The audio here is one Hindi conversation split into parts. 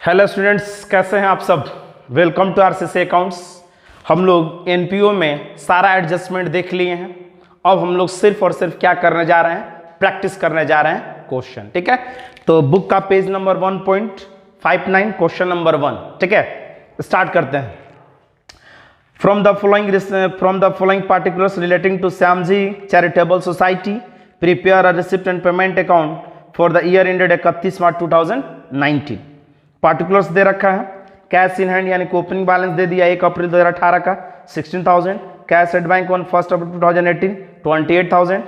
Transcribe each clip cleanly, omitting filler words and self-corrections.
हेलो स्टूडेंट्स, कैसे हैं आप सब। Welcome to RCC accounts. हम लोग एनपीओ में सारा एडजस्टमेंट देख लिए हैं। अब हम लोग सिर्फ और सिर्फ क्या करने जा रहे हैं, प्रैक्टिस करने जा रहे हैं क्वेश्चन। ठीक है, तो बुक का पेज नंबर 1.59 क्वेश्चन नंबर 1। ठीक है, स्टार्ट करते हैं। From the following particulars relating to Shyamji charitable society prepare a receipt and payment account for the year ended 31 March 2019। Particulars दे रखा है। कैश इन हैंड यानी कि ओपनिंग बैलेंस दे दिया 1 अप्रैल 2018 का 16,000। Cash at bank on 1 April 2018 28,000।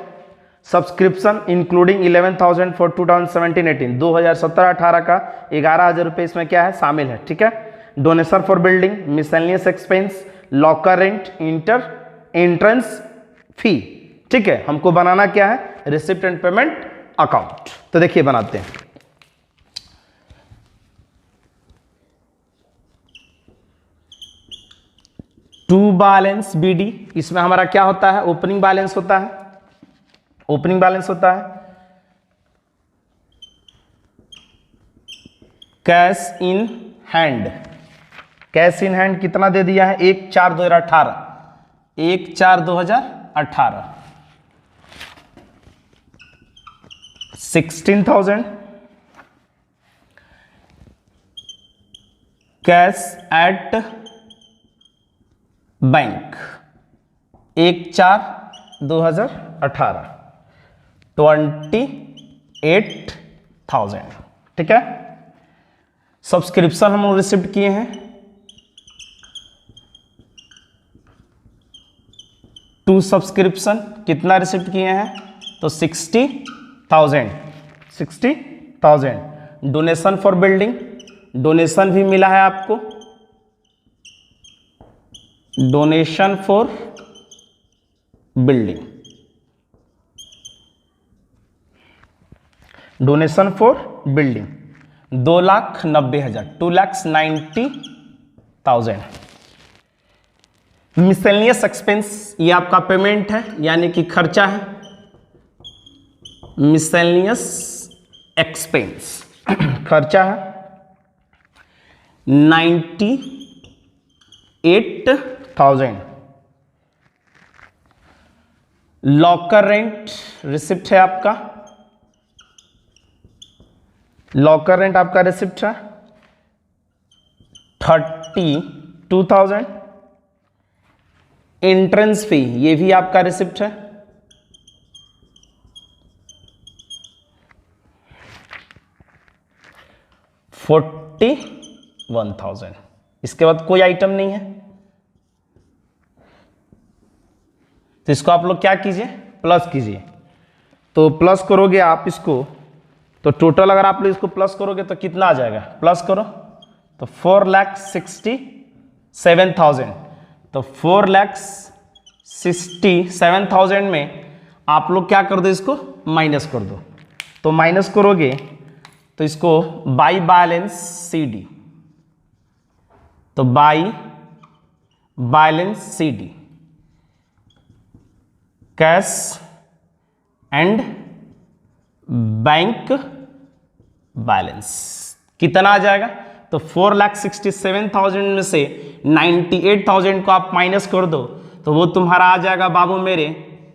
Subscription including 11,000 for 2017-18 2017-18 का 11,000 रुपये इसमें क्या है, शामिल है। ठीक है, donation for building, miscellaneous expense, locker rent, entrance fee. ठीक है, हमको बनाना क्या है, रिसिप्ट एंड पेमेंट अकाउंट। तो देखिए बनाते हैं। टू बैलेंस बीडी, इसमें हमारा क्या होता है, ओपनिंग बैलेंस होता है। ओपनिंग बैलेंस होता है। Cash in hand, cash in hand कितना दे दिया है, 1/4/2018 1/4/2018 16,000। Cash at bank 1/4/2018 28,000। ठीक है, सब्सक्रिप्शन हम लोग रिसिप्ट किए हैं टू सब्सक्रिप्शन, कितना रिसिप्ट किए हैं, तो 60,000। डोनेशन फॉर बिल्डिंग, डोनेशन भी मिला है आपको, donation for building, donation for building 2,90,000 2,90,000। Miscellaneous expense, ये आपका पेमेंट है यानी कि खर्चा है। मिसलेनियस एक्सपेंस खर्चा है 98,000। लॉकर रेंट रिसिप्ट है आपका, लॉकर रेंट आपका रिसिप्ट है 32,000। एंट्रेंस फी, ये भी आपका रिसिप्ट है 41,000। इसके बाद कोई आइटम नहीं है, तो इसको आप लोग क्या कीजिए, प्लस कीजिए। तो प्लस करोगे आप इसको, तो टोटल अगर आप लोग इसको प्लस करोगे तो कितना आ जाएगा, प्लस करो तो 4,67,000। तो 4,67,000 में आप लोग क्या कर दो, इसको माइनस कर दो। तो माइनस करोगे तो इसको बाई बैलेंस सीडी, तो by balance CD cash and bank balance कितना आ जाएगा, तो 4,67,000 में से 98,000 को आप माइनस कर दो तो वो तुम्हारा आ जाएगा बाबू मेरे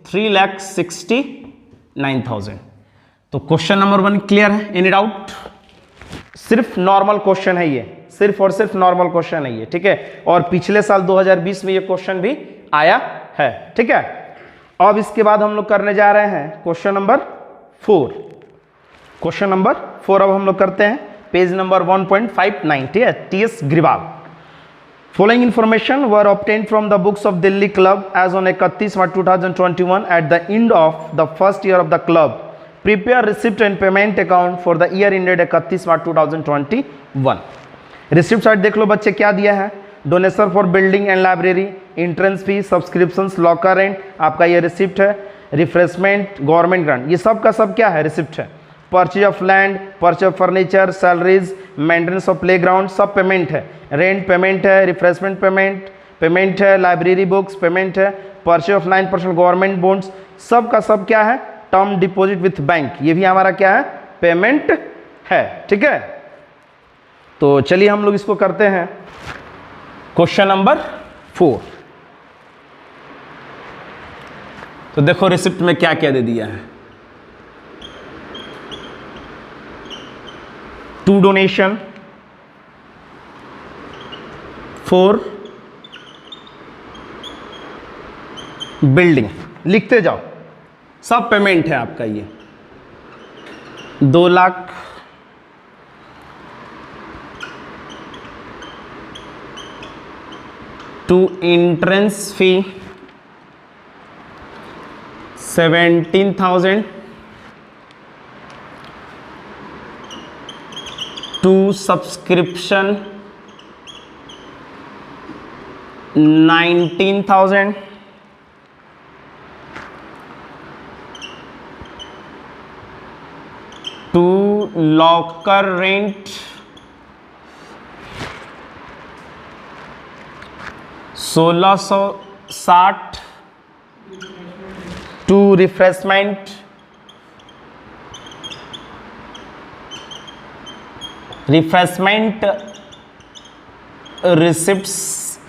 3,69,000। तो क्वेश्चन नंबर 1 क्लियर है, एनी डाउट। सिर्फ नॉर्मल क्वेश्चन है ये, सिर्फ और सिर्फ नॉर्मल क्वेश्चन है ये। ठीक है, और पिछले साल 2020 में ये क्वेश्चन भी आया है। ठीक है, अब इसके बाद हम लोग करने जा रहे हैं क्वेश्चन नंबर 4। क्वेश्चन नंबर 4 अब हम लोग करते हैं, पेज नंबर 1.59। ठीक है, TS Grewal. Following information were obtained from the books of Delhi club as on 31 March 2021 at the end of the first year of the club. Prepare receipt and payment account for the year ended 31 March 2021। Receipt side देख लो बच्चे, क्या दिया है, donation for building and library, entrance fee, subscriptions, locker rent, आपका ये रिसिप्ट है। रिफ्रेशमेंट, गवर्नमेंट ग्रांट, ये सब का सब क्या है, रिसिप्ट है। Purchase of land, purchase of furniture, salaries, maintenance of playground, सब पेमेंट है। रेंट पेमेंट है, रिफ्रेशमेंट पेमेंट है, लाइब्रेरी बुक्स पेमेंट है, परचेज ऑफ 9% गवर्नमेंट बॉन्ड्स, सब का सब क्या है, टर्म डिपॉजिट विथ बैंक, ये भी हमारा क्या है, पेमेंट है। ठीक है, तो चलिए हम लोग इसको करते हैं। Question number 4। तो देखो रिसिप्ट में क्या क्या दे दिया है। 2 डोनेशन, 4 बिल्डिंग। लिखते जाओ, सब पेमेंट है आपका। ये 2 lakh, 2 entrance fee 17,000, 2 subscription 19,000, 2 locker rent 1660, 2 refreshment, receipts,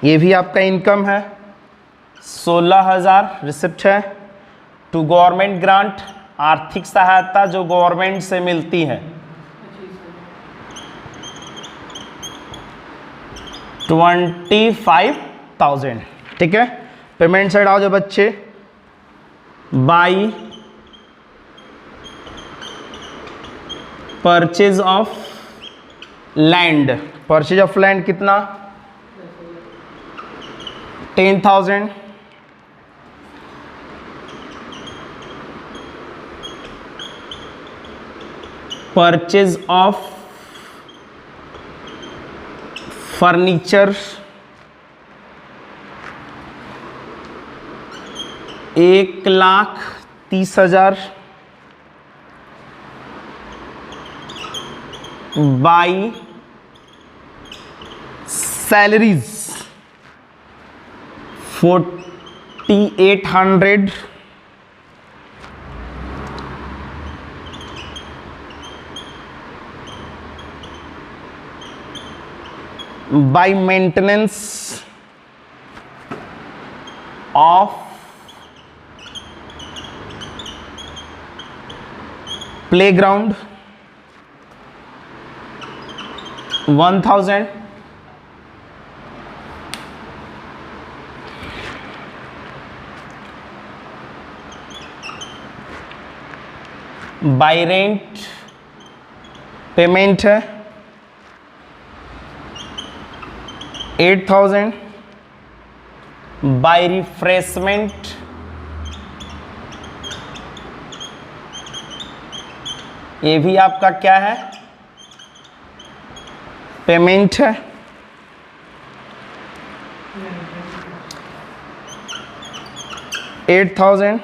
ये भी आपका इनकम है। 16,000 रिसिप्ट है। 2 गवर्नमेंट ग्रांट, आर्थिक सहायता जो गवर्नमेंट से मिलती है, 25,000। ठीक है, पेमेंट साइड आओ जो बच्चे। By purchase of land, purchase of land कितना? 10,000। Purchase of furniture 1,30,000। By salaries 4,800। By maintenance of playground 1,000। By rent payment है 8,000। बाई रिफ्रेशमेंट ये भी आपका क्या है? पेमेंट है 8,000।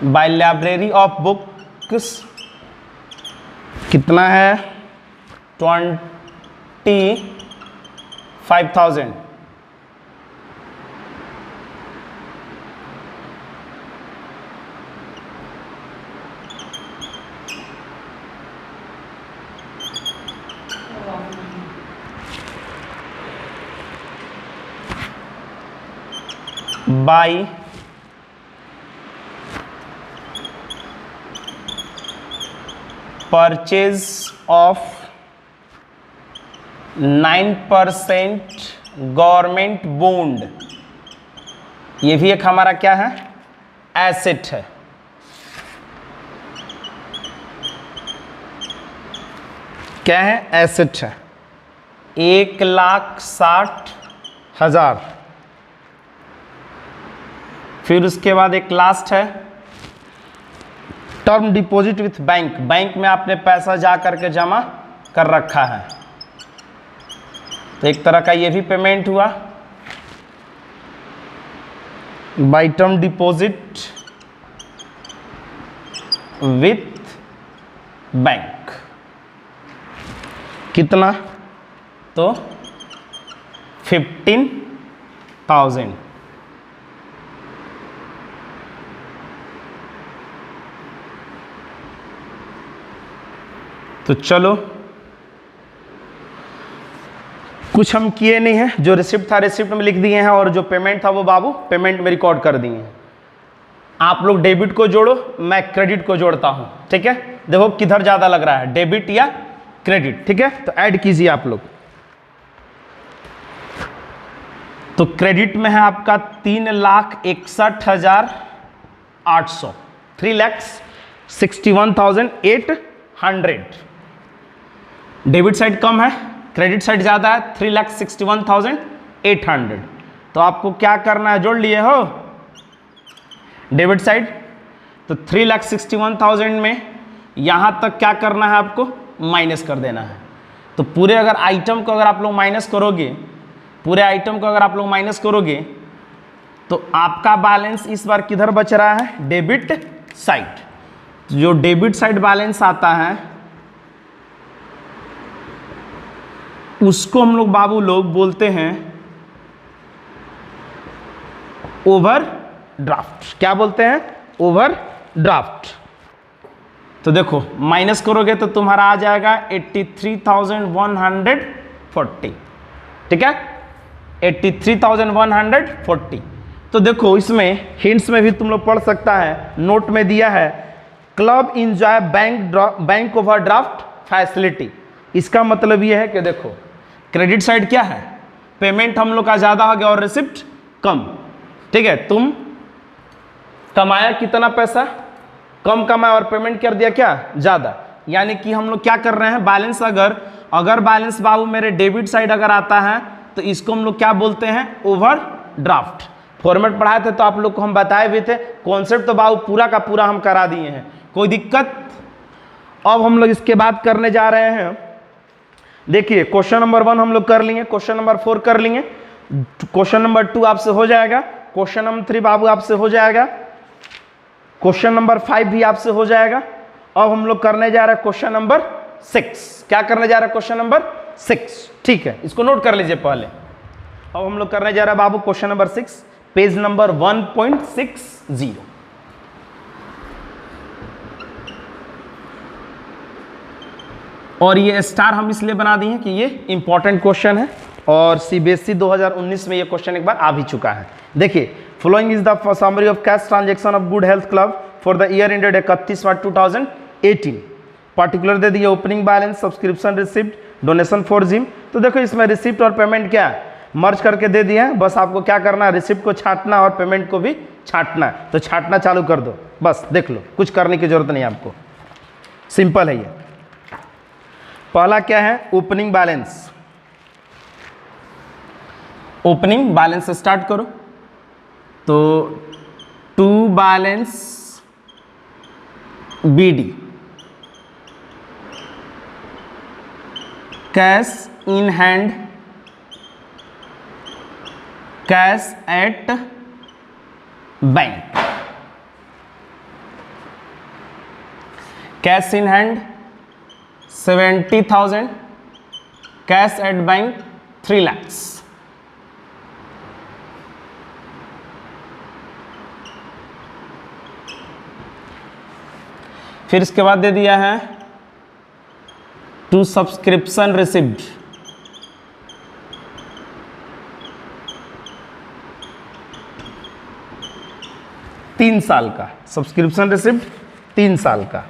बाय लाइब्रेरी ऑफ बुक्स कितना है? 25,000। By purchase of 9% government bond ये भी एक हमारा क्या है? एसेट है। क्या है? एसेट है। 1,60,000। फिर उसके बाद एक लास्ट है term deposit with bank. Bank में आपने पैसा जा करके जमा कर रखा है, तो एक तरह का ये भी पेमेंट हुआ। By term deposit with bank कितना? तो 15,000। तो चलो, कुछ हम किए नहीं है, जो रिसिप्ट था रिसिप्ट में लिख दिए हैं, और जो पेमेंट था वो बाबू पेमेंट में रिकॉर्ड कर दिए हैं। आप लोग डेबिट को जोड़ो, मैं क्रेडिट को जोड़ता हूं, ठीक है। देखो किधर ज्यादा लग रहा है, डेबिट या क्रेडिट, ठीक है। तो ऐड कीजिए आप लोग। तो क्रेडिट में है आपका 3,61,800, 3,61,800। डेबिट साइड कम है, क्रेडिट साइड ज्यादा है, 3,61,800। तो आपको क्या करना है, जोड़ लिए हो डेबिट साइड, तो 3,61,000 में यहां तक क्या करना है आपको, माइनस कर देना है। तो पूरे अगर आइटम को अगर आप लोग माइनस करोगे, पूरे आइटम को अगर आप लोग माइनस करोगे, तो आपका बैलेंस इस बार किधर बच रहा है, डेबिट साइड। जो डेबिट साइड बैलेंस आता है उसको हम लोग बाबू लोग बोलते हैं ओवरड्राफ्ट। क्या बोलते हैं, ओवरड्राफ्ट। तो देखो माइनस करोगे तो तुम्हारा आ जाएगा 83,140, ठीक है, 83,140। तो देखो इसमें हिंट्स में भी तुम लोग पढ़ सकता है, नोट में दिया है club enjoy bank overdraft facility. इसका मतलब यह है कि देखो क्रेडिट साइड क्या है, पेमेंट हम लोग का ज्यादा हो गया और रिसिप्ट कम, ठीक है। तुम कमाया कितना पैसा, कम कमाया और पेमेंट कर दिया क्या, ज्यादा। यानी कि हम लोग क्या कर रहे हैं, बैलेंस अगर बैलेंस बाबू मेरे डेबिट साइड अगर आता है तो इसको हम लोग क्या बोलते हैं, ओवरड्राफ्ट। फॉर्मेट पढ़ाए थे तो आप लोग को हम बताए भी थे, कॉन्सेप्ट तो बाबू पूरा का पूरा हम करा दिए हैं, कोई दिक्कत। अब हम लोग इसके बाद करने जा रहे हैं, देखिए क्वेश्चन नंबर 1 हम लोग कर लेंगे, क्वेश्चन नंबर 4 कर लेंगे, क्वेश्चन नंबर 2 आपसे हो जाएगा, क्वेश्चन नंबर 3 बाबू आपसे हो जाएगा, क्वेश्चन नंबर 5 भी आपसे हो जाएगा। अब हम लोग करने जा रहे हैं क्वेश्चन नंबर 6। क्या करने जा रहे हैं, क्वेश्चन नंबर 6, ठीक है, इसको नोट कर लीजिए पहले। अब हम लोग करने जा रहे हैं बाबू क्वेश्चन नंबर 6, पेज नंबर 1.60। और ये स्टार हम इसलिए बना दिए हैं कि ये इंपॉर्टेंट क्वेश्चन है और सीबीएसई 2019 में ये क्वेश्चन एक बार आ भी चुका है। देखिए, following is the summary of cash transaction of good health club for the year ended 31 March 2018। Particular दे दिए, opening balance, subscription receipt, donation for gym. तो देखो इसमें रिसिप्ट और पेमेंट क्या है, मर्ज करके दे दिए हैं। बस आपको क्या करना है, रिसिप्ट को छांटना और पेमेंट को भी छांटना है। तो छांटना चालू कर दो, बस देख लो, कुछ करने की जरूरत नहीं है आपको, सिंपल है ये। पहला क्या है, ओपनिंग बैलेंस। ओपनिंग बैलेंस से स्टार्ट करो। तो to balance BD, cash in hand, cash at bank. Cash in hand 70,000, cash at bank 3 lakhs। फिर इसके बाद दे दिया है टू सब्सक्रिप्शन रिसिप्ट, तीन साल का सब्सक्रिप्शन रिसिप्ट, 3 साल का।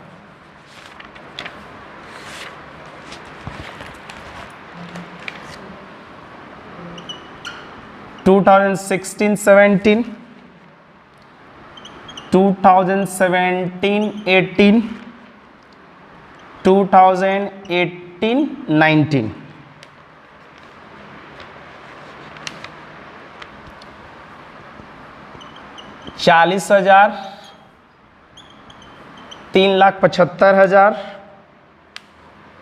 टू 2016-17, 2017-18, 2018-19। $40,000, 3,75,000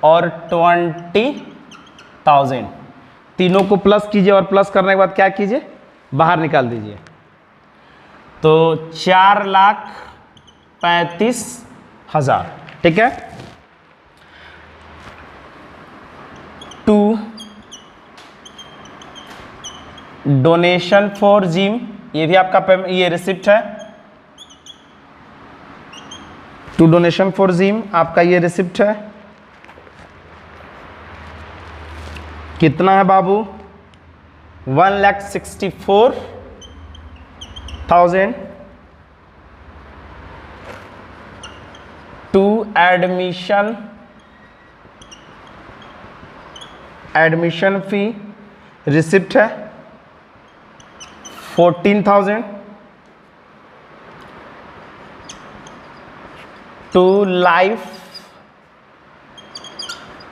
और 20,000। तीनों को प्लस कीजिए और प्लस करने के बाद क्या कीजिए, बाहर निकाल दीजिए। तो 4,35,000, ठीक है। टू डोनेशन फॉर जिम, ये भी आपका ये रिसिप्ट है। टू डोनेशन फॉर जिम आपका ये रिसिप्ट है। कितना है बाबू? 1,64,000 टू एडमिशन फी रिसिप्ट है 14,000 टू लाइफ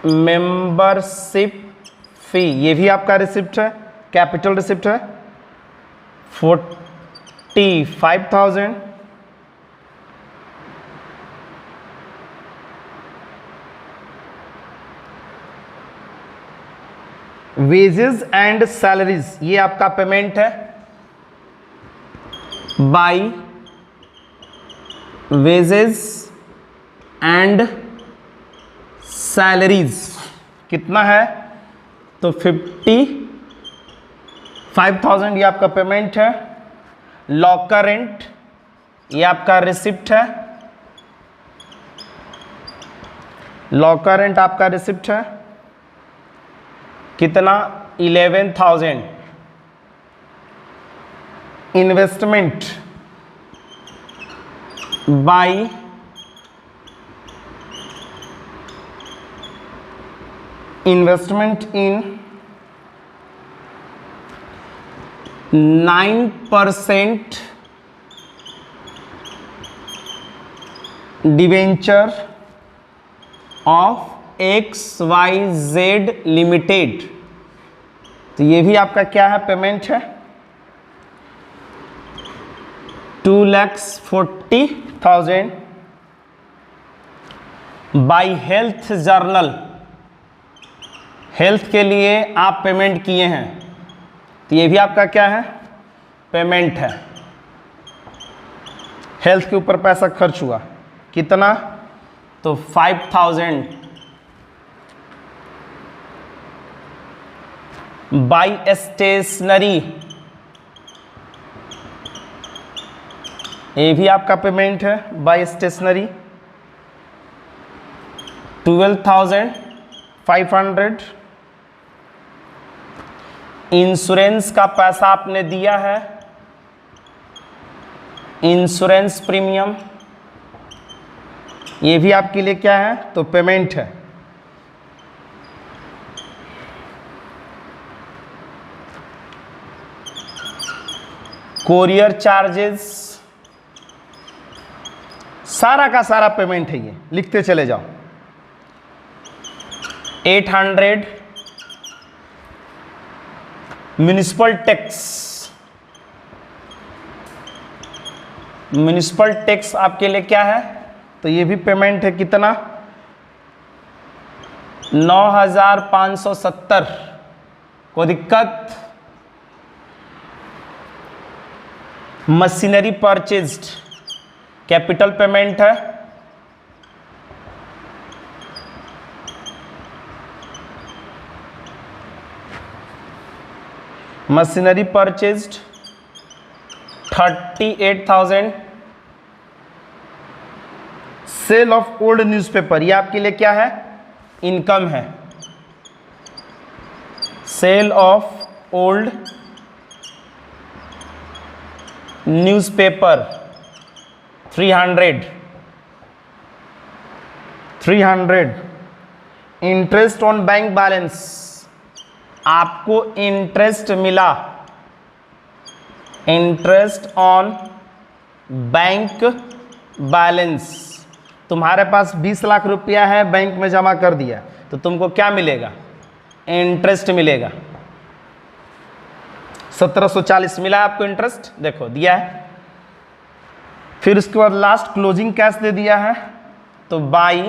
मेंबरशिप फी, ये भी आपका रिसिप्ट है, कैपिटल रिसिप्ट है 45,000 वेजेस एंड सैलरीज, ये आपका पेमेंट है बाय वेजेस एंड सैलरीज, कितना है? तो 55,000 ये आपका पेमेंट है। लॉकर रेंट ये आपका रिसिप्ट है, लॉकर रेंट आपका रिसिप्ट है, कितना? 11,000। Investment by investment in 9% debenture of XYZ limited, तो ये भी आपका क्या है? पेमेंट है 2,40,000 बाय हेल्थ जर्नल, हेल्थ के लिए आप पेमेंट किए हैं, तो ये भी आपका क्या है? पेमेंट है। हेल्थ के ऊपर पैसा खर्च हुआ, कितना? तो 5,000 बाय स्टेशनरी, ये भी आपका पेमेंट है बाय स्टेशनरी 12,500। इंश्योरेंस का पैसा आपने दिया है, इंश्योरेंस प्रीमियम, ये भी आपके लिए क्या है? तो पेमेंट है। कोरियर चार्जेस, सारा का सारा पेमेंट है, ये लिखते चले जाओ। 800 म्युनिसिपल टैक्स, म्युनिसिपल टैक्स आपके लिए क्या है? तो ये भी पेमेंट है, कितना? 9,570। कोई दिक्कत? मशीनरी परचेज्ड, कैपिटल पेमेंट है, machinery purchased 38,000। Sale of old newspaper, ये आपके लिए क्या है? इनकम है। Sale of old newspaper 300। Interest on bank balance, आपको इंटरेस्ट मिला, इंटरेस्ट ऑन बैंक बैलेंस, तुम्हारे पास 20 लाख रुपया है, बैंक में जमा कर दिया, तो तुमको क्या मिलेगा? इंटरेस्ट मिलेगा। 1740 मिला आपको इंटरेस्ट, देखो दिया है। फिर उसके बाद लास्ट क्लोजिंग कैश दे दिया है, तो बाई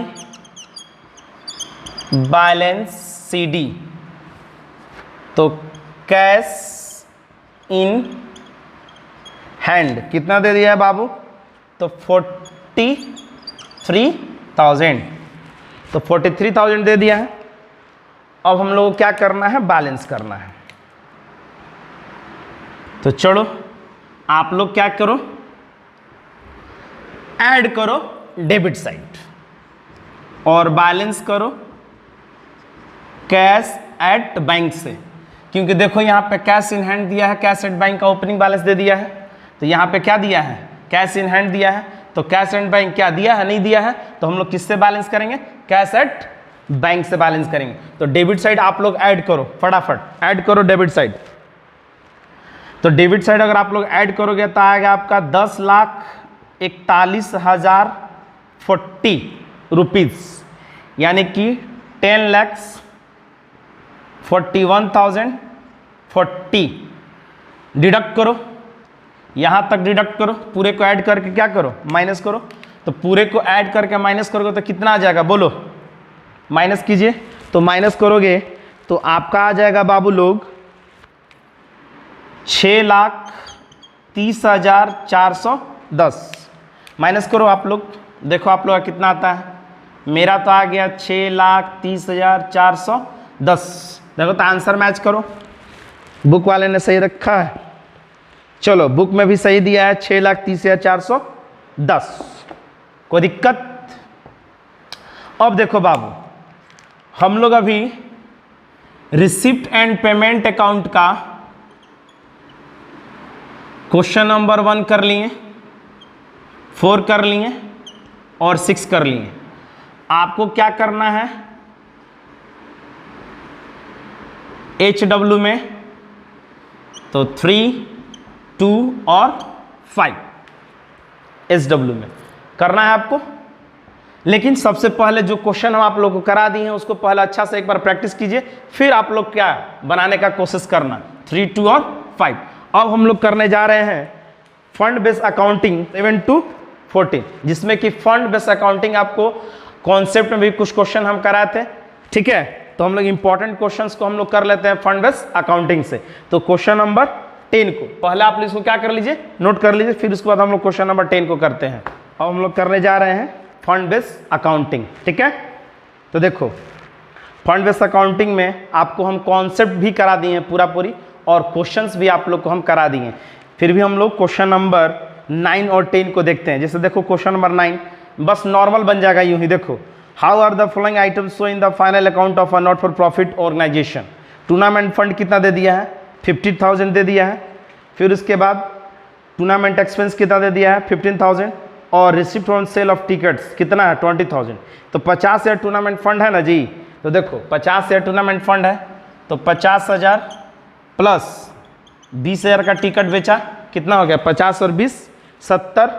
बैलेंस CD, तो कैश इन हैंड कितना दे दिया है बाबू? तो 43,000, तो 43,000 दे दिया है। अब हम लोग को क्या करना है? बैलेंस करना है। तो चलो आप लोग क्या करो, ऐड करो डेबिट साइड और बैलेंस करो कैश एट बैंक से, क्योंकि देखो यहाँ पे कैश इन हैंड दिया है, कैश एट बैंक का ओपनिंग बैलेंस दे दिया है, तो यहाँ पे क्या दिया है, कैश इन हैंड दिया है, तो कैश एट बैंक क्या दिया है, नहीं दिया है, तो हम लोग किससे बैलेंस करेंगे, कैश एट बैंक से बैलेंस करेंगे। तो डेबिट साइड आप लोग ऐड करो, फटाफट ऐड करो डेबिट साइड। तो डेबिट साइड अगर आप लोग ऐड करोगे तो आएगा आपका 10,41,040 रुपीज, यानी कि 10,41,040 डिडक्ट करो, यहां तक डिडक्ट करो, पूरे को ऐड करके क्या करो, माइनस करो। तो पूरे को ऐड करके माइनस करोगे तो कितना आ जाएगा, बोलो, माइनस कीजिए। तो माइनस करोगे तो आपका आ जाएगा बाबू लोग 6,30,410। माइनस करो आप लोग, देखो आप लोग का कितना आता है, मेरा तो आ गया 6,30,410। देखो तो आंसर मैच करो, बुक वाले ने सही रखा है, चलो बुक में भी सही दिया है 6,30,410, कोई दिक्कत। अब देखो बाबू, हम लोग अभी रिसिप्ट एंड पेमेंट अकाउंट का क्वेश्चन नंबर 1 कर लिए, 4 कर लिए और 6 कर लिए। आपको क्या करना है, HW में तो 3, 2 और 5 SW में करना है आपको। लेकिन सबसे पहले जो क्वेश्चन हम आप लोगों को करा दिए हैं उसको पहले अच्छा से एक बार प्रैक्टिस कीजिए, फिर आप लोग क्या बनाने का कोशिश करना, 3, 2 और 5। अब हम लोग करने जा रहे हैं फंड बेस अकाउंटिंग 7 to 14, जिसमें कि फंड बेस अकाउंटिंग आपको कॉन्सेप्ट में भी कुछ क्वेश्चन हम कराए थे, ठीक है। तो हम लोग इंपॉर्टेंट क्वेश्चंस को हम लोग कर लेते हैं फंड बेस अकाउंटिंग से। तो क्वेश्चन नंबर 10 को पहले आप इसको क्या कर लीजिए, नोट कर लीजिए, फिर उसके बाद हम लोग क्वेश्चन नंबर 10 को करते हैं। अब हम लोग करने जा रहे हैं फंड बेस अकाउंटिंग, ठीक है। तो देखो फंड बेस अकाउंटिंग में आपको हम कॉन्सेप्ट भी करा दिए हैं पूरा पूरी, और क्वेश्चंस भी आप लोग को हम करा दिए हैं। फिर भी हम लोग क्वेश्चन नंबर 9 और 10 को देखते हैं। जैसे देखो क्वेश्चन नंबर 9 बस नॉर्मल बन जाएगा यूं ही, देखो how are the following items show in the final account of a not for profit organisation. Tournament fund कितना दे दिया है, 50,000 दे दिया है। फिर उसके बाद टूर्नामेंट एक्सपेंस कितना दे दिया है, 15,000, और receipt on sale of tickets कितना है, 20,000। तो 50 शेयर टूर्नामेंट फंड है ना जी, तो देखो 50 शेयर टूर्नामेंट फंड है, तो 50,000 प्लस 20,000 का टिकट बेचा, कितना हो गया, 50 और 20 70,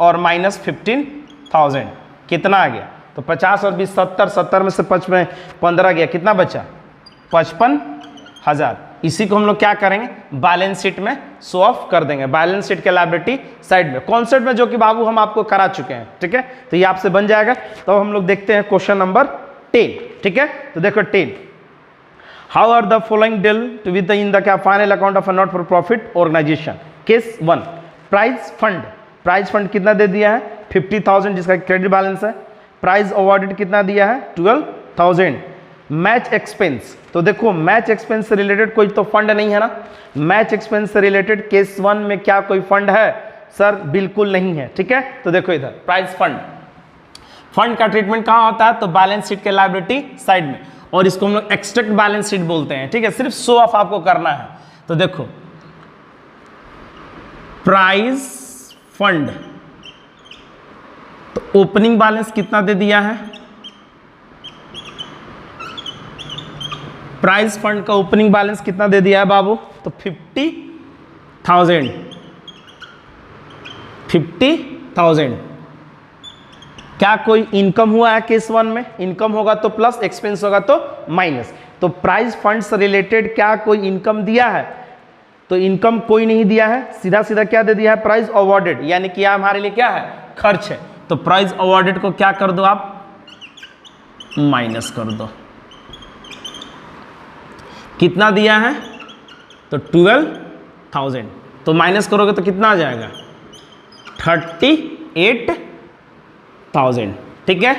और माइनस 15,000 कितना आ गया, तो 50 और 20 70, 70 में से 5 में 15 गया, कितना बचा, 55,000। इसी को हम लोग क्या करेंगे, बैलेंस शीट में शो ऑफ कर देंगे, बैलेंस शीट के लायबिलिटी साइड में, कॉन्सेप्ट में, जो कि बाबू हम आपको करा चुके हैं, ठीक है। तो ये आपसे बन जाएगा। तो हम लोग देखते हैं क्वेश्चन नंबर 10, ठीक है। तो देखो 10, how are the following deal to with in the final account of a not for profit organisation. Case 1, prize fund, prize fund कितना दे दिया है, 50,000 जिसका क्रेडिट बैलेंस है। प्राइज अवॉर्डेड कितना दिया है, 12,000। मैच एक्सपेंस, तो देखो मैच एक्सपेंस से रिलेटेड कोई तो फंड नहीं है ना, मैच एक्सपेंस से रिलेटेड केस 1 में क्या कोई फंड है, सर बिल्कुल नहीं है, ठीक है। तो देखो इधर प्राइज फंड, फंड का ट्रीटमेंट कहाँ होता है, तो बैलेंस शीट के लायबिलिटी साइड में, और इसको हम लोग एक्सट्रैक्ट बैलेंस शीट बोलते हैं, ठीक है। सिर्फ शो ऑफ आपको करना है। तो देखो प्राइज फंड, तो ओपनिंग बैलेंस कितना दे दिया है, प्राइज फंड का ओपनिंग बैलेंस कितना दे दिया है बाबू, तो 50,000, 50,000। क्या कोई इनकम हुआ है केस 1 में, इनकम होगा तो प्लस, एक्सपेंस होगा तो माइनस। तो प्राइज फंड से रिलेटेड क्या कोई इनकम दिया है, तो इनकम कोई नहीं दिया है, सीधा सीधा क्या दे दिया है, प्राइज अवॉर्डेड, यानी कि हमारे लिए क्या है, खर्च है। तो प्राइज अवॉर्डेड को क्या कर दो आप, माइनस कर दो। कितना दिया है, तो 12,000, तो माइनस करोगे तो कितना आ जाएगा, 38,000, ठीक है।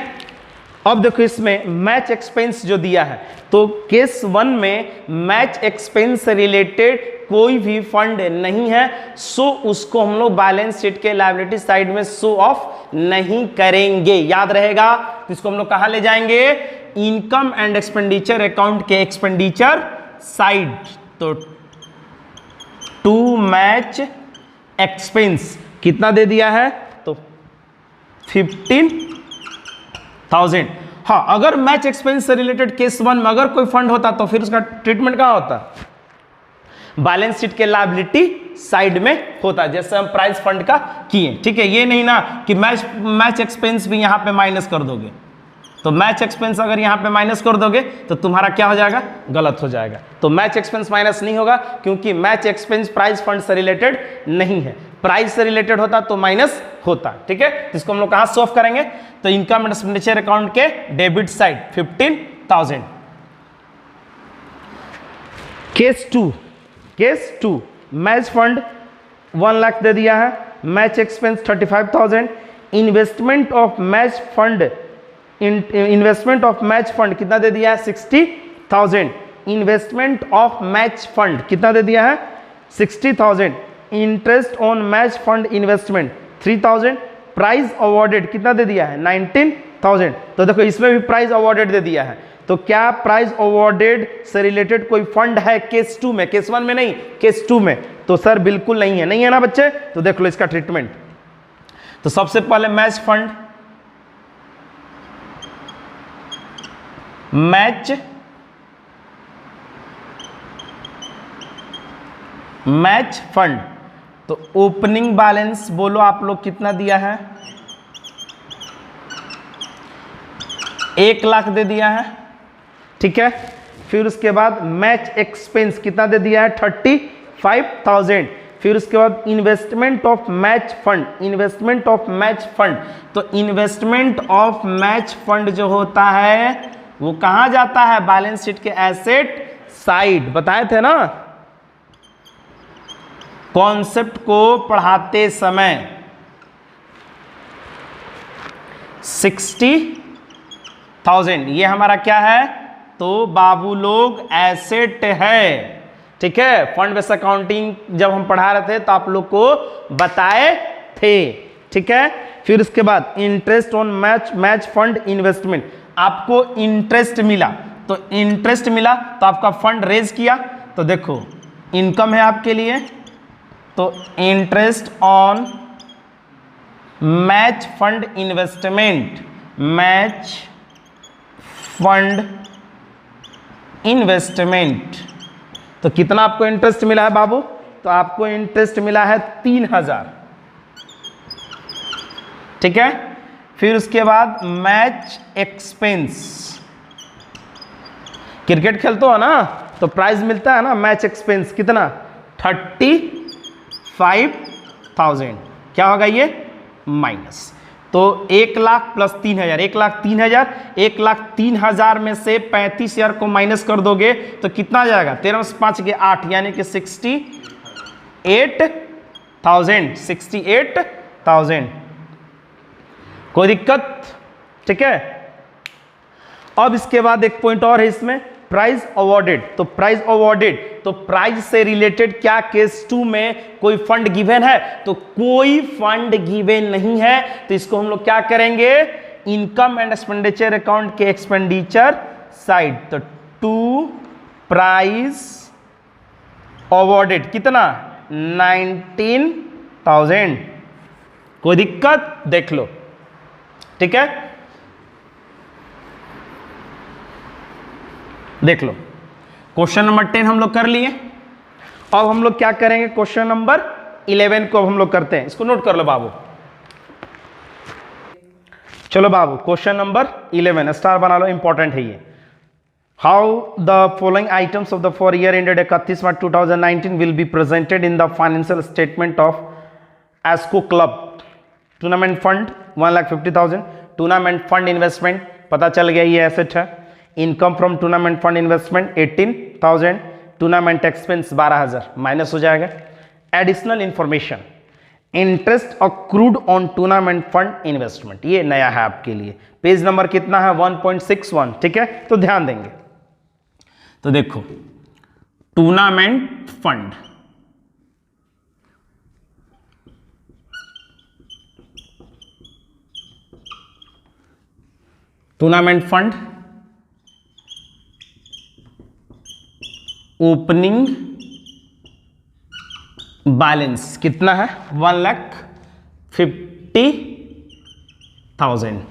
अब देखो इसमें मैच एक्सपेंस जो दिया है, तो केस 1 में मैच एक्सपेंस से रिलेटेड कोई भी फंड नहीं है, सो उसको हम लोग बैलेंस शीट के लायबिलिटी साइड में शो ऑफ नहीं करेंगे, याद रहेगा। तो इसको हम लोग कहां ले जाएंगे, इनकम एंड एक्सपेंडिचर अकाउंट के एक्सपेंडिचर साइड, तो टू मैच एक्सपेंस कितना दे दिया है, तो 15,000। हाँ, अगर मैच एक्सपेंस से रिलेटेड केस 1 में अगर कोई फंड होता तो फिर उसका ट्रीटमेंट कहाँ होता, बैलेंस शीट के लायबिलिटी साइड में होता, जैसे हम प्राइस फंड का किए। ठीक है, ये नहीं ना कि मैच एक्सपेंस भी यहां पे माइनस कर दोगे, तो मैच एक्सपेंस अगर यहां पे माइनस कर दोगे तो तुम्हारा क्या हो जाएगा, गलत हो जाएगा। तो मैच एक्सपेंस माइनस नहीं होगा, क्योंकि मैच एक्सपेंस प्राइस फंड से रिलेटेड नहीं है, प्राइस से रिलेटेड होता तो माइनस होता। ठीक है, तो इसको हम लोग कहां सॉल्व करेंगे, तो इनकम एंड एक्सपेंडिचर अकाउंट के debit side 15,000। Case two match fund 1 lakh दे दिया है, match expense 35,000, investment of match fund investment of match fund कितना दे दिया है, 60,000, इन्वेस्टमेंट ऑफ मैच फंड कितना दे दिया है, 60,000, interest on match fund investment 3,000, prize awarded कितना दे दिया है, 19,000। तो देखो इसमें भी प्राइज अवॉर्डेड दे दिया है, तो क्या प्राइज अवॉर्डेड से रिलेटेड कोई फंड है केस 2 में, केस 1 में नहीं, केस 2 में, तो सर बिल्कुल नहीं है, नहीं है ना बच्चे। तो देख लो इसका ट्रीटमेंट। तो सबसे पहले मैच फंड, मैच फंड, तो ओपनिंग बैलेंस बोलो आप लोग कितना दिया है, 1 लाख दे दिया है। ठीक है, फिर उसके बाद मैच एक्सपेंस कितना दे दिया है, 35,000। फिर उसके बाद investment of match fund, investment of match fund, तो इन्वेस्टमेंट ऑफ मैच फंड जो होता है वो कहां जाता है, बैलेंस शीट के एसेट साइड, बताए थे ना कॉन्सेप्ट को पढ़ाते समय। 60,000 ये हमारा क्या है, तो बाबू लोग एसेट है। ठीक है, फंड बेस अकाउंटिंग जब हम पढ़ा रहे थे तो आप लोग को बताए थे। ठीक है, फिर उसके बाद interest on match fund investment, आपको इंटरेस्ट मिला, तो इंटरेस्ट मिला तो आपका फंड रेज किया, तो देखो इनकम है आपके लिए, तो interest on match fund investment, match fund investment, तो कितना आपको इंटरेस्ट मिला है बाबू, तो आपको इंटरेस्ट मिला है 3,000। ठीक है, फिर उसके बाद मैच एक्सपेंस, क्रिकेट खेलते हो ना तो प्राइज मिलता है ना मैच एक्सपेंस कितना, 35,000। क्या होगा ये, माइनस, तो 1 लाख प्लस 3,000, 1,03,000 में से 35,000 को माइनस कर दोगे तो कितना आ जाएगा, 13 से 5 के 8, यानी कि 68,000। कोई दिक्कत। ठीक है, अब इसके बाद एक पॉइंट और है इसमें, प्राइज अवॉर्डेड, तो प्राइज अवॉर्डेड, तो प्राइज से रिलेटेड क्या केस 2 में कोई फंड गिवन है, तो कोई फंड गिवन नहीं है, तो इसको हम लोग क्या करेंगे, इनकम एंड एक्सपेंडिचर अकाउंट के एक्सपेंडिचर साइड, तो टू प्राइज अवॉर्डेड कितना, 19,000। कोई दिक्कत, देख लो। ठीक है, देख लो क्वेश्चन नंबर 10 हम लोग कर लिए। अब हम लोग क्या करेंगे, क्वेश्चन नंबर 11 को अब हम लोग करते हैं, इसको नोट कर लो बाबू। चलो बाबू, क्वेश्चन नंबर 11 स्टार बना लो, इंपॉर्टेंट है ये। How the following items of the for year ended 31 March 2019 will be presented in the financial statement of Esco club. Tournament fund 1,50,000, tournament fund investment पता चल गया ये एसेट है, income from tournament fund investment 18,000, tournament expense 12,000 minus हो जाएगा। Additional information, interest accrued on tournament fund investment, ये नया है आपके लिए, पेज नंबर कितना है 1.61। ठीक है, तो ध्यान देंगे। तो देखो tournament fund, tournament fund opening balance कितना है 1,50,000।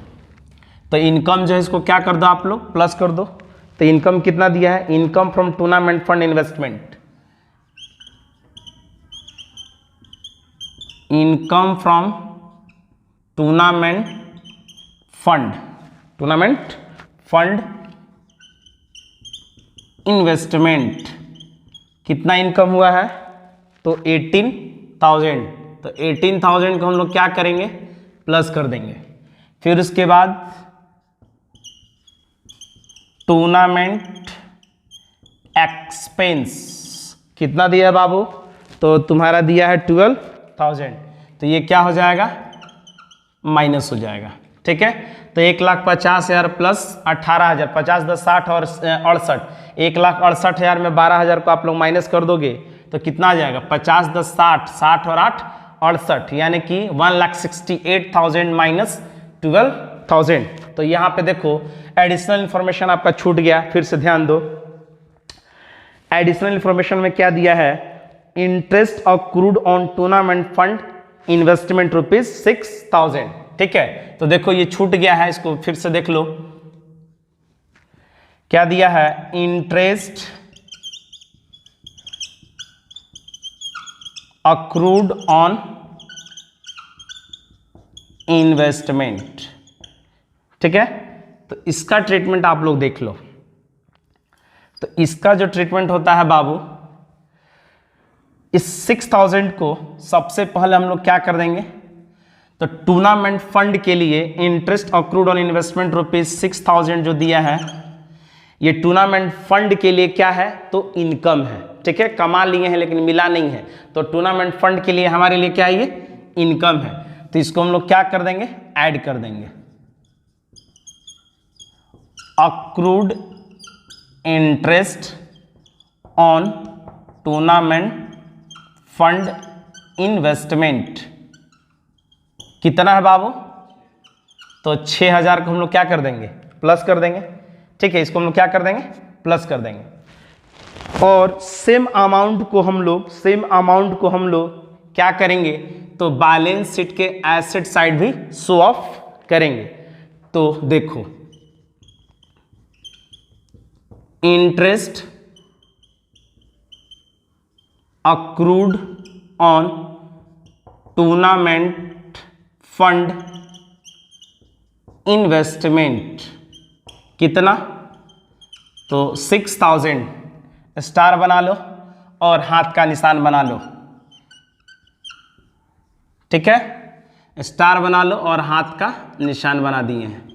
तो इनकम जो है इसको क्या कर दो आप लोग प्लस कर दो। तो इनकम कितना दिया है, income from tournament fund investment, income from tournament fund investment कितना इनकम हुआ है, तो 18,000। तो 18,000 को हम लोग क्या करेंगे प्लस कर देंगे। फिर उसके बाद टूर्नामेंट एक्सपेंस कितना दिया है बाबू, तो तुम्हारा दिया है 12,000। तो ये क्या हो जाएगा माइनस हो जाएगा, ठीक है। तो 1,50,000 प्लस 18,000, 50 10 60 और 68, 1,68,000 में 12,000 को आप लोग माइनस कर दोगे तो कितना आ जाएगा 50 10 60, 60 और 8 68, यानी कि 1,68,000 माइनस 12,000। तो यहाँ पे देखो एडिशनल इंफॉर्मेशन आपका छूट गया, फिर से ध्यान दो। एडिशनल इंफॉर्मेशन में क्या दिया है, interest accrued on tournament fund investment ₹6,000, ठीक है। तो देखो ये छूट गया है, इसको फिर से देख लो। क्या दिया है, इंटरेस्ट अक्रूड ऑन इन्वेस्टमेंट, ठीक है। तो इसका ट्रीटमेंट आप लोग देख लो। तो इसका जो ट्रीटमेंट होता है बाबू, इस 6,000 को सबसे पहले हम लोग क्या कर देंगे, तो टूर्नामेंट फंड के लिए इंटरेस्ट अक्रूड ऑन इन्वेस्टमेंट ₹6,000 जो दिया है, ये टूर्नामेंट फंड के लिए क्या है, तो इनकम है, ठीक है। कमा लिए हैं लेकिन मिला नहीं है, तो टूर्नामेंट फंड के लिए हमारे लिए क्या है, ये इनकम है। तो इसको हम लोग क्या कर देंगे, ऐड कर देंगे। Accrued interest on tournament fund investment कितना है बाबू, तो 6,000 को हम लोग क्या कर देंगे प्लस कर देंगे, ठीक है। इसको हम लोग क्या कर देंगे प्लस कर देंगे। और सेम अमाउंट को हम लोग क्या करेंगे, तो बैलेंस शीट के एसेट साइड भी शो ऑफ करेंगे। तो देखो interest accrued on tournament fund investment कितना, तो 6,000 स्टार बना लो और हाथ का निशान बना लो, ठीक है। स्टार बना लो और हाथ का निशान बना दिए हैं,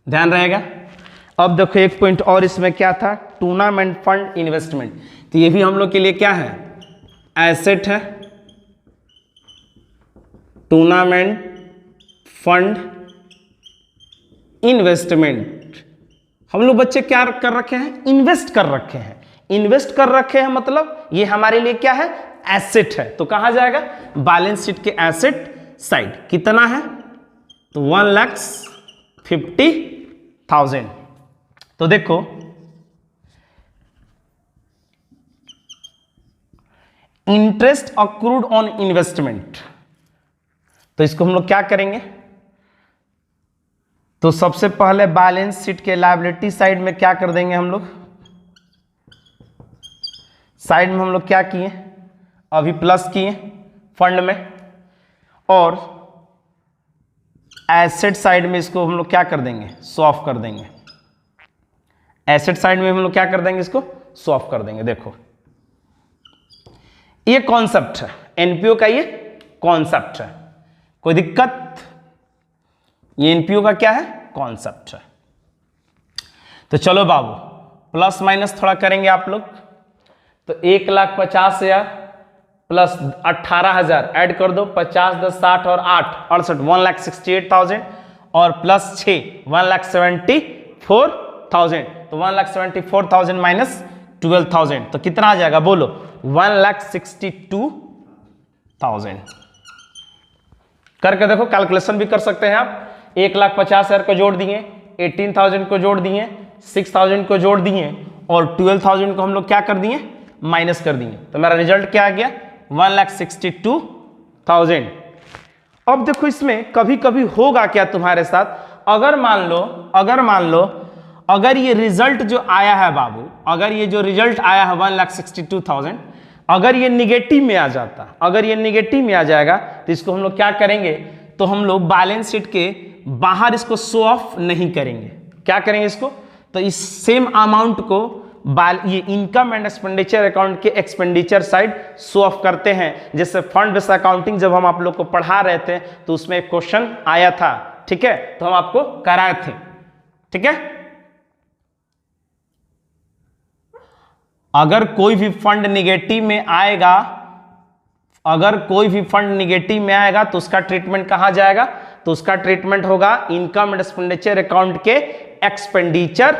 ध्यान रहेगा। अब देखो एक पॉइंट और इसमें क्या था, टूर्नामेंट फंड इन्वेस्टमेंट, तो ये भी हम लोग के लिए क्या है, एसेट है। टूर्नामेंट फंड इन्वेस्टमेंट हम लोग बच्चे क्या कर रखे हैं, इन्वेस्ट कर रखे हैं। इन्वेस्ट कर रखे हैं मतलब ये हमारे लिए क्या है, एसेट है। तो कहां जाएगा, बैलेंस शीट के एसेट साइड। कितना है, तो 1,50,000। तो देखो इंटरेस्ट अक्रूड ऑन इन्वेस्टमेंट, तो इसको हम लोग क्या करेंगे, तो सबसे पहले बैलेंस शीट के लायबिलिटी साइड में क्या कर देंगे हम लोग, साइड में हम लोग क्या किए, अभी प्लस किए फंड में, और एसेट साइड में इसको हम लोग क्या कर देंगे, शो ऑफ कर देंगे। एसेट साइड में हम लोग क्या कर देंगे, इसको शो ऑफ कर देंगे। देखो ये कॉन्सेप्ट है, एनपीओ का ये कॉन्सेप्ट है, कोई दिक्कत, ये एनपीओ का क्या है, कॉन्सेप्ट है। तो चलो बाबू प्लस माइनस थोड़ा करेंगे आप लोग। तो 1,50,000 प्लस 18,000 ऐड कर दो, 50 10 60 और 8 68, 1,68,000 और प्लस 6 1,74,000। तो 1,74,000 माइनस 12,000 तो कितना आ जाएगा बोलो, 1,62,000। करके देखो, कैलकुलेशन भी कर सकते हैं आप। 1,50,000 को जोड़ दिए, 18,000 को जोड़ दिए, 6,000 को जोड़ दिए और 12,000 को हम लोग क्या कर दिए, माइनस कर दिए, तो मेरा रिजल्ट क्या आ गया 1,62,000। अब देखो इसमें कभी कभी होगा क्या तुम्हारे साथ, अगर मान लो अगर ये रिजल्ट जो आया है बाबू, अगर ये जो रिजल्ट आया है 1,62,000, अगर ये निगेटिव में आ जाता, अगर ये निगेटिव में आ जाएगा तो इसको हम लोग क्या करेंगे, तो हम लोग बैलेंस शीट के बाहर इसको शो ऑफ नहीं करेंगे। क्या करेंगे इसको, तो इस सेम अमाउंट को ये इनकम एंड एक्सपेंडिचर अकाउंट के एक्सपेंडिचर साइड शो ऑफ करते हैं। जैसे फंड बेस्ड अकाउंटिंग जब हम आप लोग को पढ़ा रहे थे तो उसमें एक क्वेश्चन आया था, ठीक है, तो हम आपको कराए थे, ठीक है। अगर कोई भी फंड निगेटिव में आएगा, अगर कोई भी फंड निगेटिव में आएगा तो उसका ट्रीटमेंट कहां जाएगा, तो उसका ट्रीटमेंट होगा इनकम एंड एक्सपेंडिचर अकाउंट के एक्सपेंडिचर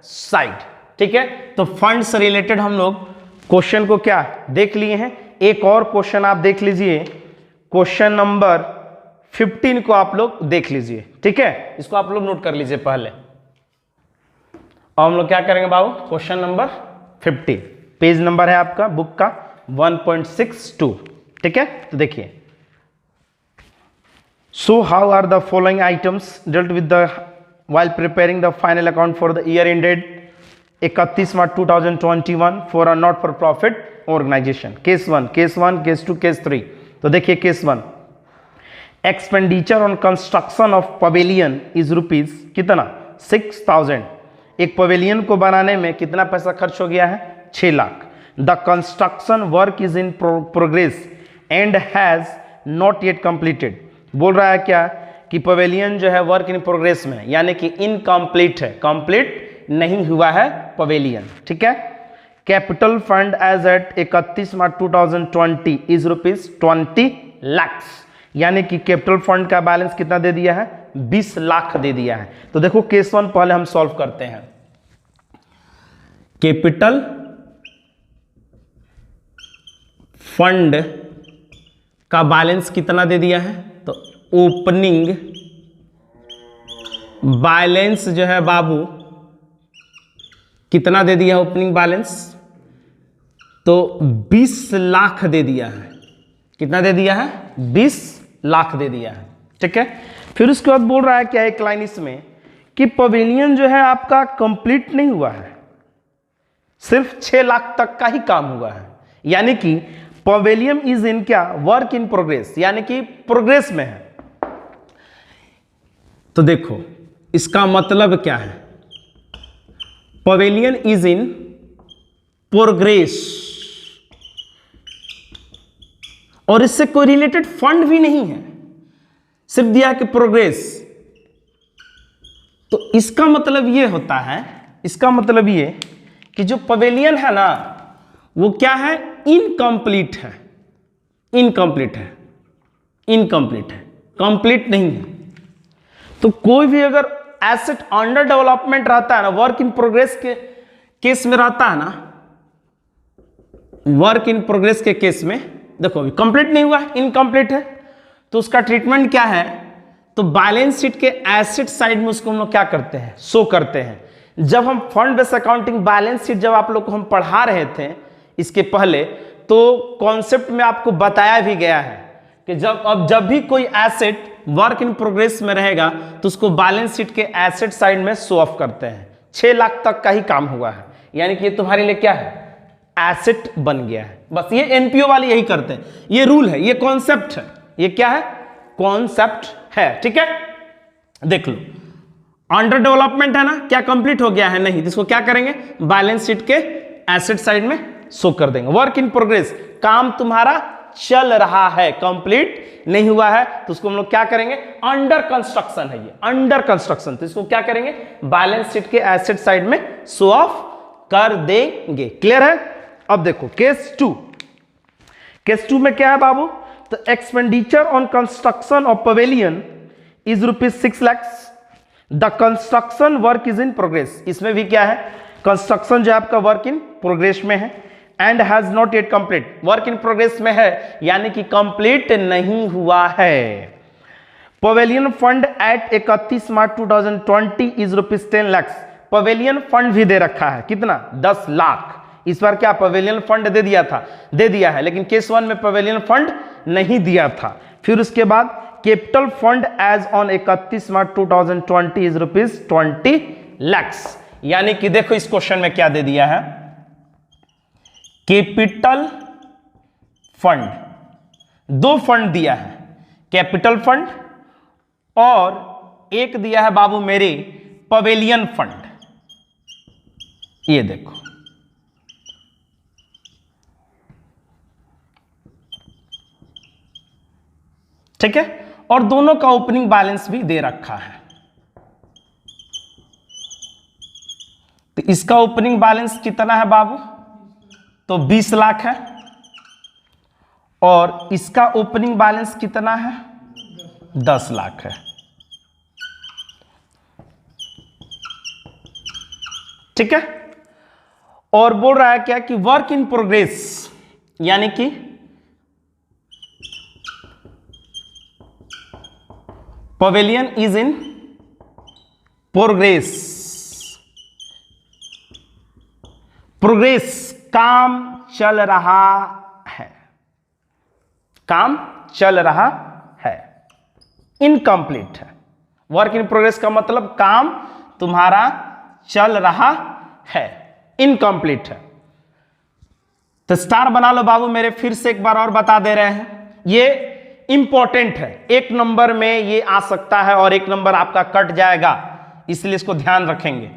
साइड, ठीक है। तो फंड से रिलेटेड हम लोग क्वेश्चन को क्या देख लिए हैं। एक और क्वेश्चन आप देख लीजिए, क्वेश्चन नंबर 15 को आप लोग देख लीजिए, ठीक है, इसको आप लोग नोट कर लीजिए पहले। और हम लोग क्या करेंगे बाबू, क्वेश्चन नंबर 15, पेज नंबर है आपका बुक का 1.62, ठीक है। तो देखिए, so how are the following items dealt with the while preparing the final account for the year ended 31 March 2021 for a not for profit organization। Case 1, case 1, case 2, case 3। तो देखिए case 1, expenditure on construction of pavilion is rupees कितना 6,000। एक पवेलियन को बनाने में कितना पैसा खर्च हो गया है, 6 lakh. The construction work is in progress and has not yet completed. बोल रहा है क्या कि पवेलियन जो है वर्क इन प्रोग्रेस में, यानी कि इनकम्प्लीट है, कंप्लीट नहीं हुआ है पवेलियन, ठीक है। Capital fund as at 31 March 2020 is rupees 20 lakh, यानी कि कैपिटल फंड का बैलेंस कितना दे दिया है, 20 लाख दे दिया है। तो देखो केस 1 पहले हम सॉल्व करते हैं। कैपिटल फंड का बैलेंस कितना दे दिया है, तो ओपनिंग बैलेंस जो है बाबू कितना दे दिया है, ओपनिंग बैलेंस तो 20 लाख दे दिया है। कितना दे दिया है, 20 लाख दे दिया है, ठीक है। फिर उसके बाद बोल रहा है क्या एक लाइन इसमें कि पवेलियन जो है आपका कंप्लीट नहीं हुआ है, सिर्फ 6 लाख तक का ही काम हुआ है, यानी कि पवेलियन इज इन क्या, वर्क इन प्रोग्रेस, यानी कि प्रोग्रेस में है। तो देखो इसका मतलब क्या है, पवेलियन इज इन प्रोग्रेस और इससे कोई रिलेटेड फंड भी नहीं है, सिर्फ दिया कि प्रोग्रेस। तो इसका मतलब ये होता है, इसका मतलब ये कि जो पवेलियन है ना वो क्या है, इनकम्प्लीट है, इनकम्प्लीट है, इनकम्प्लीट है, कंप्लीट नहीं है। तो कोई भी अगर एसेट अंडर डेवलपमेंट रहता है ना, वर्क इन प्रोग्रेस के केस में रहता है ना, वर्क इन प्रोग्रेस के केस में देखो अभी कंप्लीट नहीं हुआ, इनकम्प्लीट है, तो उसका ट्रीटमेंट क्या है, तो बैलेंस शीट के एसेट साइड में उसको हम लोग क्या करते हैं, शो करते हैं। जब हम fund based accounting balance sheet जब आप लोग को हम पढ़ा रहे थे इसके पहले, तो कॉन्सेप्ट में आपको बताया भी गया है कि जब भी कोई एसेट वर्क इन प्रोग्रेस में रहेगा तो उसको बैलेंस शीट के एसेट साइड में शो ऑफ करते हैं। 6 लाख तक का ही काम हुआ है, यानी कि ये तुम्हारे लिए क्या है, एसेट बन गया है। बस ये एनपीओ वाले यही करते हैं, ये रूल है, ये कॉन्सेप्ट है, ये क्या है, कॉन्सेप्ट है, ठीक है। देख लो अंडर डेवलपमेंट है ना, क्या कंप्लीट हो गया है, नहीं, तो इसको क्या करेंगे, बैलेंस शीट के एसेट साइड में शो कर देंगे। वर्क इन प्रोग्रेस, काम तुम्हारा चल रहा है, कंप्लीट नहीं हुआ है, तो उसको हम लोग क्या करेंगे, अंडर कंस्ट्रक्शन है ये, अंडर कंस्ट्रक्शन, तो इसको क्या करेंगे, बैलेंस शीट के एसेट साइड में शो ऑफ कर देंगे। क्लियर है। अब देखो केस 2, केस 2 में क्या है बाबू, तो expenditure on construction of pavilion is rupees 6 lakh. The construction work is in progress, इसमें भी क्या है, कंस्ट्रक्शन जो आपका वर्क इन प्रोग्रेस में है, and has not yet complete, work in progress में है, यानी कि कंप्लीट नहीं हुआ है। Pavilion fund eight 31 March 2020 is rupees 10 lakh. Pavilion fund भी दे रखा है, कितना, 10 लाख, इस बार क्या पवेलियन फंड दे दिया है, लेकिन केस 1 में पवेलियन फंड नहीं दिया था। फिर उसके बाद capital fund as on 31 March 2020 is ₹20 lakh. यानी कि देखो इस क्वेश्चन में क्या दे दिया है, कैपिटल फंड, दो फंड दिया है, कैपिटल फंड और एक दिया है बाबू मेरे पवेलियन फंड। ये देखो ठीक है, और दोनों का ओपनिंग बैलेंस भी दे रखा है। तो इसका ओपनिंग बैलेंस कितना है बाबू, तो 20 लाख है, और इसका ओपनिंग बैलेंस कितना है, 10 लाख है। ठीक है, और बोल रहा है क्या कि वर्क इन प्रोग्रेस, यानी कि pavilion is in progress, progress काम चल रहा है, काम चल रहा है, इनकम्प्लीट है। वर्क इन प्रोग्रेस का मतलब काम तुम्हारा चल रहा है, इनकम्प्लीट है। तो स्टार बना लो बाबू मेरे, फिर से एक बार और बता दे रहे हैं, ये इंपॉर्टेंट है, एक नंबर में ये आ सकता है और एक नंबर आपका कट जाएगा, इसलिए इसको ध्यान रखेंगे,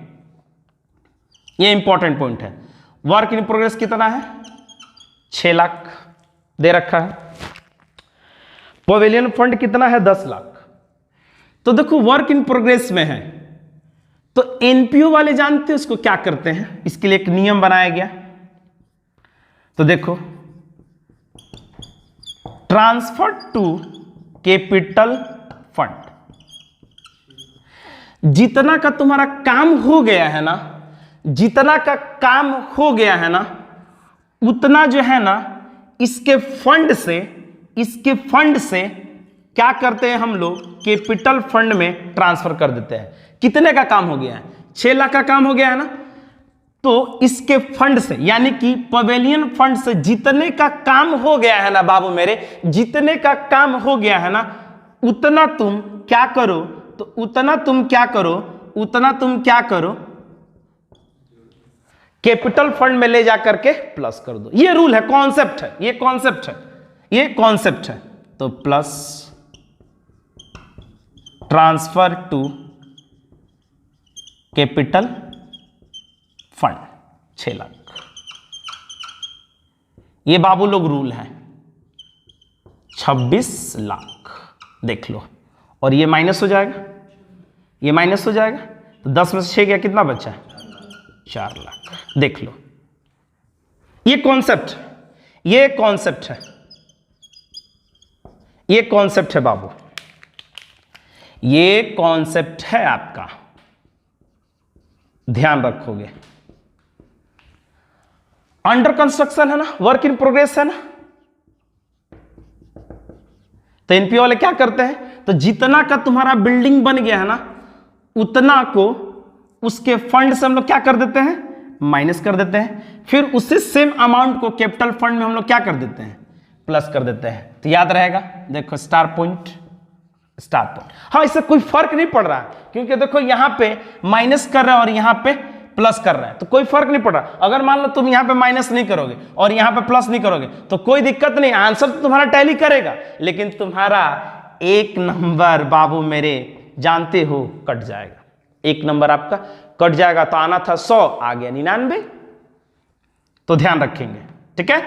ये इंपॉर्टेंट पॉइंट है। वर्क इन प्रोग्रेस कितना है, 6 लाख दे रखा है, पवेलियन फंड कितना है, 10 लाख। तो देखो वर्क इन प्रोग्रेस में है, तो एनपीओ वाले जानते हैं उसको क्या करते हैं, इसके लिए एक नियम बनाया गया। तो देखो ट्रांसफर टू कैपिटल फंड, जितना का तुम्हारा काम हो गया है ना, जितना का काम हो गया है ना, उतना जो है ना इसके फंड से क्या करते हैं हम लोग, कैपिटल फंड में ट्रांसफर कर देते हैं। कितने का काम हो गया है, 6 लाख का काम हो गया है ना, तो इसके फंड से यानी कि पवेलियन फंड से जितने का काम हो गया है ना बाबू मेरे, जितने का काम हो गया है ना, उतना तुम क्या करो, तो उतना तुम क्या करो कैपिटल फंड में ले जाकर के प्लस कर दो। ये रूल है, कॉन्सेप्ट है, ये कॉन्सेप्ट है। तो plus transfer to capital fund 6 lakh, ये बाबू लोग रूल है, 26 लाख देख लो, और ये माइनस हो जाएगा, ये माइनस हो जाएगा, तो 10 में से 6 गया, कितना बचा, 4 लाख। देख लो, ये कॉन्सेप्ट है बाबू, ये कॉन्सेप्ट है आपका, ध्यान रखोगे। अंडर कंस्ट्रक्शन है ना, वर्क इन प्रोग्रेस है ना, तो एनपीओ वाले क्या करते हैं, तो जितना का तुम्हारा बिल्डिंग बन गया है ना, उतना को उसके फंड से हम लोग क्या कर देते हैं, माइनस कर देते हैं, फिर उससे सेम अमाउंट को कैपिटल फंड में हम लोग क्या कर देते हैं, प्लस कर देते हैं। तो याद रहेगा, देखो स्टार पॉइंट। हाँ, इससे कोई फर्क नहीं पड़ रहा है, क्योंकि देखो यहां पे माइनस कर रहे हैं और यहां पे प्लस कर रहे हैं, तो कोई फर्क नहीं पड़ रहा। अगर मान लो तुम यहां पे माइनस नहीं करोगे और यहां पे प्लस नहीं करोगे तो कोई दिक्कत नहीं, आंसर तो तुम्हारा टैली करेगा, लेकिन तुम्हारा एक नंबर बाबू मेरे जानते हो कट जाएगा, एक नंबर आपका कट जाएगा। तो आना था 100, आ गया 99, तो ध्यान रखेंगे। ठीक है,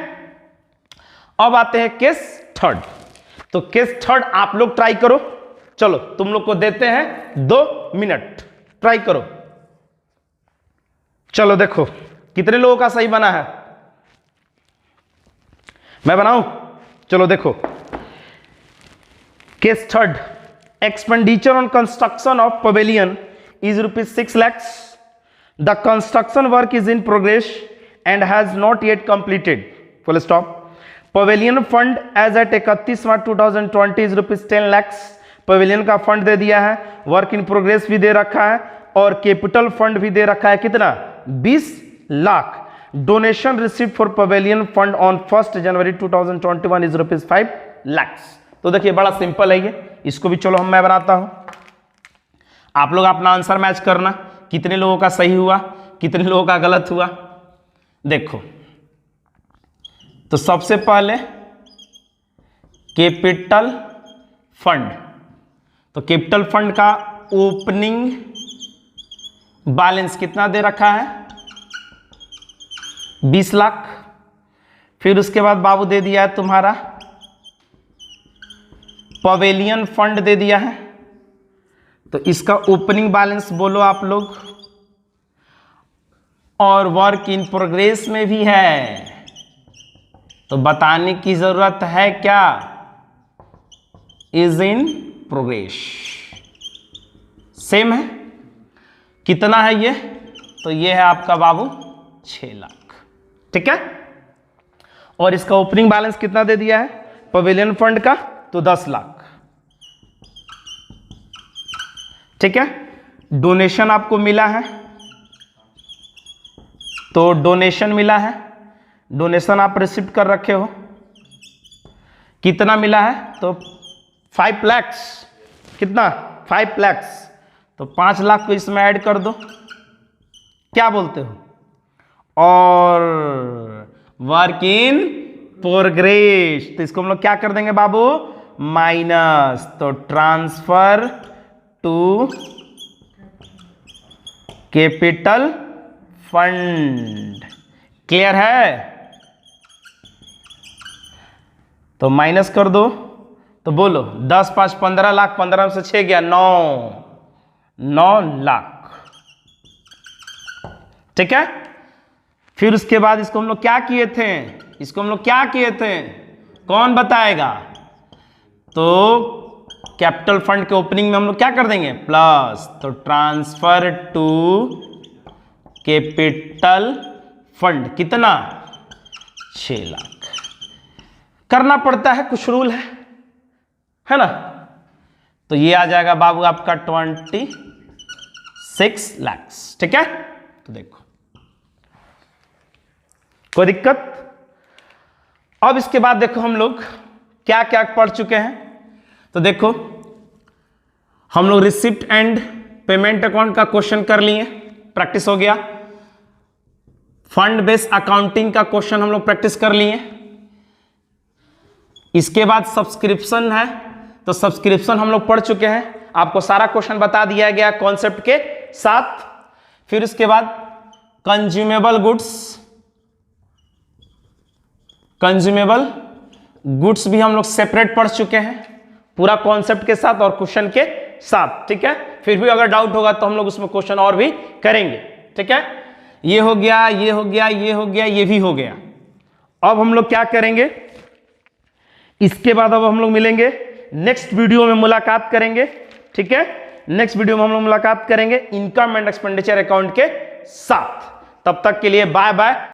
अब आते हैं केस थर्ड। तो केस थर्ड आप लोग ट्राई करो, चलो तुम लोग को देते हैं 2 मिनट, ट्राई करो। चलो देखो कितने लोगों का सही बना है, मैं बनाऊं, चलो देखो। Case third, expenditure on construction of pavilion is ₹6 lakhs. The construction work is in progress and has not yet completed. Full stop. Pavilion fund as at 31 March 2020 is ₹10 lakhs. Pavilion का फंड दे दिया है, वर्क इन प्रोग्रेस भी दे रखा है और कैपिटल फंड भी दे रखा है, कितना, 20 lakh. Donation receive for pavilion fund on 1 January 2021 is ₹5 lakh. तो देखिए बड़ा सिंपल है ये, इसको भी चलो मैं बनाता हूं, आप लोग अपना आंसर मैच करना, कितने लोगों का सही हुआ कितने लोगों का गलत हुआ। देखो तो सबसे पहले कैपिटल फंड, तो कैपिटल फंड का ओपनिंग बैलेंस कितना दे रखा है 20 लाख। फिर उसके बाद बाबू दे दिया है तुम्हारा पवेलियन फंड दे दिया है, तो इसका ओपनिंग बैलेंस बोलो आप लोग, और वर्क इन प्रोग्रेस में भी है, तो बताने की जरूरत है क्या, इज इन प्रोग्रेस। सेम है, कितना है ये, तो ये है आपका बाबू 6 लाख, ठीक है। और इसका ओपनिंग बैलेंस कितना दे दिया है पवेलियन फंड का, तो 10 लाख, ठीक है। डोनेशन आपको मिला है, तो डोनेशन मिला है, डोनेशन आप रिसीव कर रखे हो, कितना मिला है, तो 5 लाख, कितना 5 लाख, तो 5 लाख को इसमें ऐड कर दो, क्या बोलते हो, और वर्क इन प्रोग्रेस, तो इसको हम लोग क्या कर देंगे बाबू माइनस, तो transfer to capital fund, clear है। तो माइनस कर दो, तो बोलो 10 5 15 लाख, 15 से 6 गया 9 लाख, ठीक है। फिर उसके बाद इसको हम लोग क्या किए थे, इसको हम लोग क्या किए थे, कौन बताएगा, तो कैपिटल फंड के ओपनिंग में हम लोग क्या कर देंगे प्लस, तो ट्रांसफर टू कैपिटल फंड कितना 6 लाख, करना पड़ता है, कुछ रूल है ना। तो ये आ जाएगा बाबू आपका 26 लाख, ठीक है। तो देखो कोई दिक्कत। अब इसके बाद देखो हम लोग क्या क्या पढ़ चुके हैं, तो देखो हम लोग रिसिप्ट एंड पेमेंट अकाउंट का क्वेश्चन कर लिए, प्रैक्टिस हो गया। फंड बेस्ड अकाउंटिंग का क्वेश्चन हम लोग प्रैक्टिस कर लिए। इसके बाद सब्सक्रिप्शन है, तो सब्सक्रिप्शन हम लोग पढ़ चुके हैं, आपको सारा क्वेश्चन बता दिया गया कॉन्सेप्ट के साथ। फिर उसके बाद कंज्यूमेबल गुड्स भी हम लोग सेपरेट पढ़ चुके हैं, पूरा कॉन्सेप्ट के साथ और क्वेश्चन के साथ, ठीक है। फिर भी अगर डाउट होगा तो हम लोग उसमें क्वेश्चन और भी करेंगे, ठीक है। ये हो गया, ये हो गया, ये हो गया, ये भी हो गया। अब हम लोग क्या करेंगे, इसके बाद अब हम लोग मिलेंगे नेक्स्ट वीडियो में, मुलाकात करेंगे, ठीक है। नेक्स्ट वीडियो में हम लोग मुलाकात करेंगे इनकम एंड एक्सपेंडिचर अकाउंट के साथ। तब तक के लिए बाय बाय।